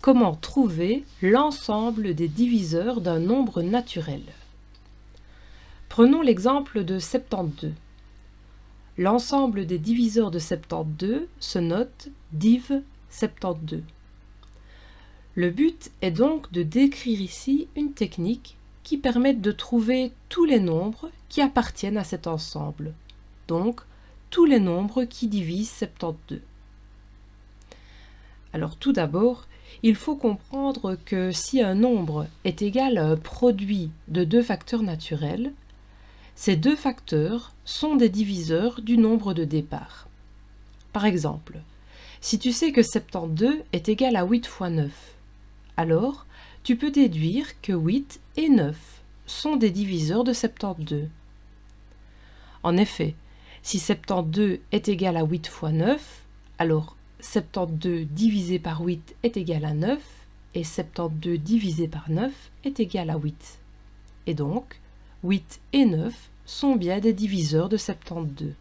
Comment trouver l'ensemble des diviseurs d'un nombre naturel? Prenons l'exemple de 72. L'ensemble des diviseurs de 72 se note div 72. Le but est donc de décrire ici une technique qui permet de trouver tous les nombres qui appartiennent à cet ensemble, donc tous les nombres qui divisent 72. Alors tout d'abord, il faut comprendre que si un nombre est égal à un produit de deux facteurs naturels, ces deux facteurs sont des diviseurs du nombre de départ. Par exemple, si tu sais que 72 est égal à 8 fois 9, alors tu peux déduire que 8 et 9 sont des diviseurs de 72. En effet, si 72 est égal à 8 fois 9, alors 72 divisé par 8 est égal à 9 et 72 divisé par 9 est égal à 8. Et donc, 8 et 9 sont bien des diviseurs de 72.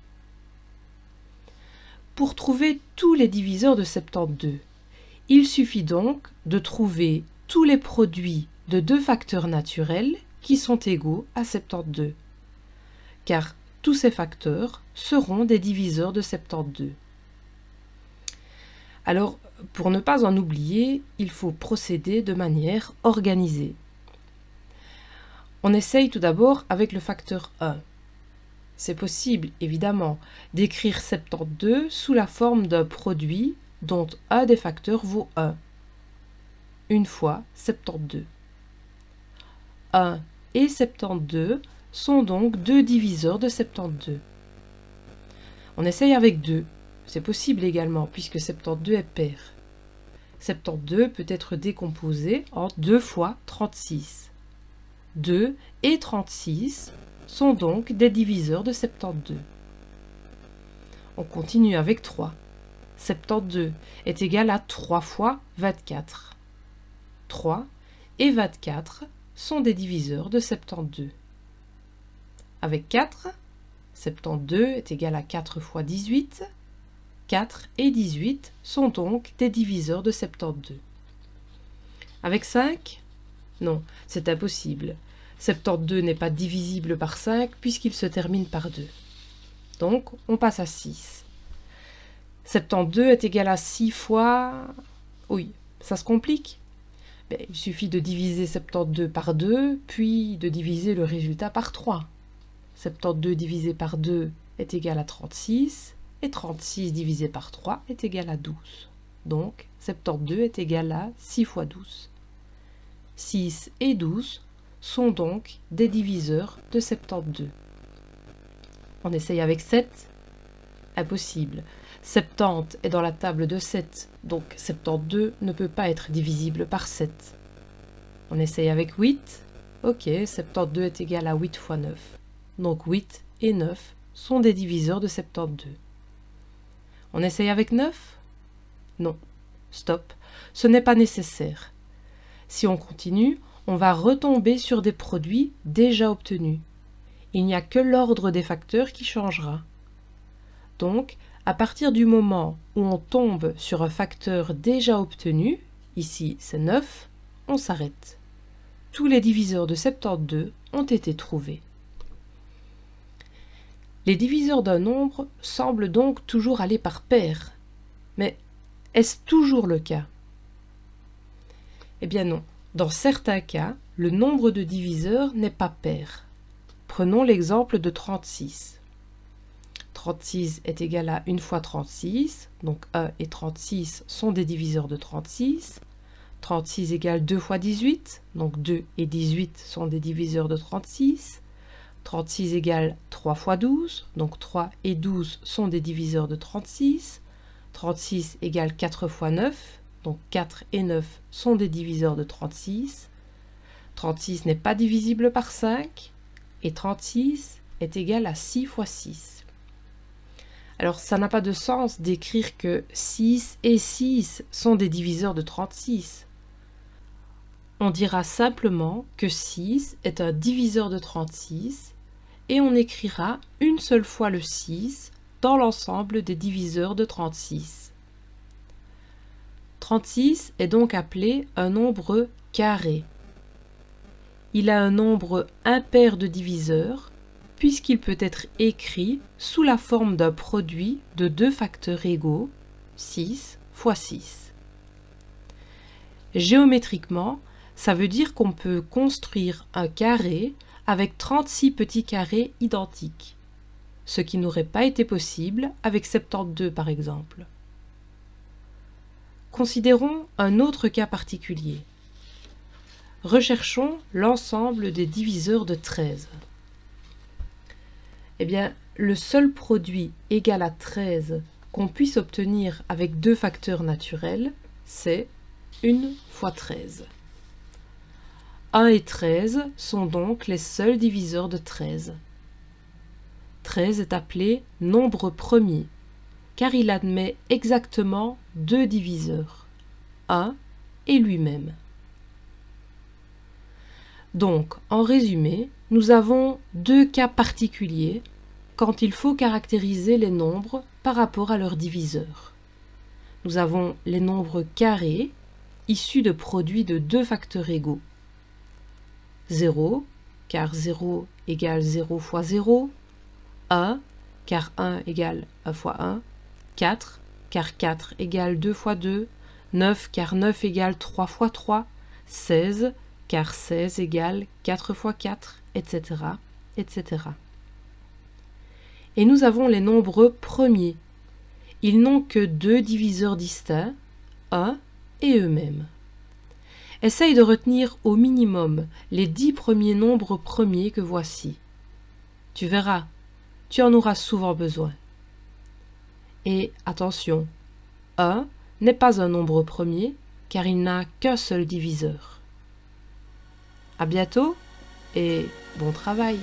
Pour trouver tous les diviseurs de 72, il suffit donc de trouver tous les produits de deux facteurs naturels qui sont égaux à 72, car tous ces facteurs seront des diviseurs de 72. Alors, pour ne pas en oublier, il faut procéder de manière organisée. On essaye tout d'abord avec le facteur 1. C'est possible, évidemment, d'écrire 72 sous la forme d'un produit dont un des facteurs vaut 1. Une fois 72. 1 et 72 sont donc deux diviseurs de 72. On essaye avec 2. C'est possible également, puisque 72 est pair. 72 peut être décomposé en 2 fois 36. 2 et 36 sont donc des diviseurs de 72. On continue avec 3. 72 est égal à 3 fois 24. 3 et 24 sont des diviseurs de 72. Avec 4, 72 est égal à 4 fois 18. 4 et 18 sont donc des diviseurs de 72. Avec 5? Non, c'est impossible. 72 n'est pas divisible par 5 puisqu'il se termine par 2. Donc, on passe à 6. 72 est égal à 6 fois... Oui, ça se complique. Il suffit de diviser 72 par 2, puis de diviser le résultat par 3. 72 divisé par 2 est égal à 36. Et 36 divisé par 3 est égal à 12. Donc, 72 est égal à 6 fois 12. 6 et 12 sont donc des diviseurs de 72. On essaye avec 7. Impossible. 70 est dans la table de 7, donc 72 ne peut pas être divisible par 7. On essaye avec 8. Ok, 72 est égal à 8 fois 9. Donc 8 et 9 sont des diviseurs de 72. On essaye avec 9? Non. Stop. Ce n'est pas nécessaire. Si on continue, on va retomber sur des produits déjà obtenus. Il n'y a que l'ordre des facteurs qui changera. Donc, à partir du moment où on tombe sur un facteur déjà obtenu, ici c'est 9, on s'arrête. Tous les diviseurs de 72 ont été trouvés. Les diviseurs d'un nombre semblent donc toujours aller par paires. Mais est-ce toujours le cas? Eh bien non. Dans certains cas, le nombre de diviseurs n'est pas pair. Prenons l'exemple de 36. 36 est égal à 1 fois 36, donc 1 et 36 sont des diviseurs de 36. 36 égale 2 fois 18, donc 2 et 18 sont des diviseurs de 36. 36 égale 3 fois 12, donc 3 et 12 sont des diviseurs de 36. 36 égale 4 fois 9, donc 4 et 9 sont des diviseurs de 36. 36 n'est pas divisible par 5, et 36 est égal à 6 fois 6. Alors ça n'a pas de sens d'écrire que 6 et 6 sont des diviseurs de 36. On dira simplement que 6 est un diviseur de 36 et on écrira une seule fois le 6 dans l'ensemble des diviseurs de 36. 36 est donc appelé un nombre carré. Il a un nombre impair de diviseurs puisqu'il peut être écrit sous la forme d'un produit de deux facteurs égaux, 6 fois 6. Géométriquement, ça veut dire qu'on peut construire un carré avec 36 petits carrés identiques, ce qui n'aurait pas été possible avec 72 par exemple. Considérons un autre cas particulier. Recherchons l'ensemble des diviseurs de 13. Eh bien, le seul produit égal à 13 qu'on puisse obtenir avec deux facteurs naturels, c'est 1 fois 13. 1 et 13 sont donc les seuls diviseurs de 13. 13 est appelé nombre premier, car il admet exactement deux diviseurs, 1 et lui-même. Donc, en résumé, nous avons deux cas particuliers quand il faut caractériser les nombres par rapport à leurs diviseurs. Nous avons les nombres carrés, issus de produits de deux facteurs égaux. 0, car 0 égale 0 fois 0. 1, car 1 égale 1 fois 1. 4, car 4 égale 2 fois 2. 9, car 9 égale 3 fois 3. 16, car 16 égale 4 fois 4, etc., etc. Et nous avons les nombres premiers. Ils n'ont que deux diviseurs distincts, 1 et eux-mêmes. Essaye de retenir au minimum les 10 premiers nombres premiers que voici. Tu verras, tu en auras souvent besoin. Et attention, 1 n'est pas un nombre premier car il n'a qu'un seul diviseur. À bientôt et bon travail!